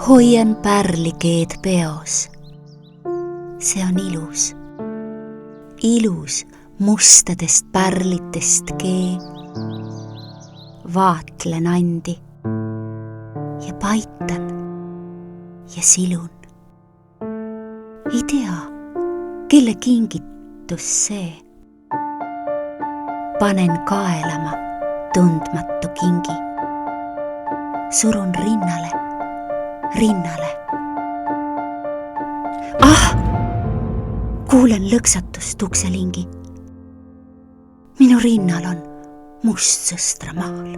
hoian pärlikeed peos. See on ilus, ilus mustadest pärlitest kee. Vaatlen andi ja paitan ja silun. Ei tea, kelle kingitus see. Panen kaelama tundmatu kingi. Surun rinnale, rinnale. Ah! Kuulen lõksatust ukselingi. Minu rinnal on must sõstramaal.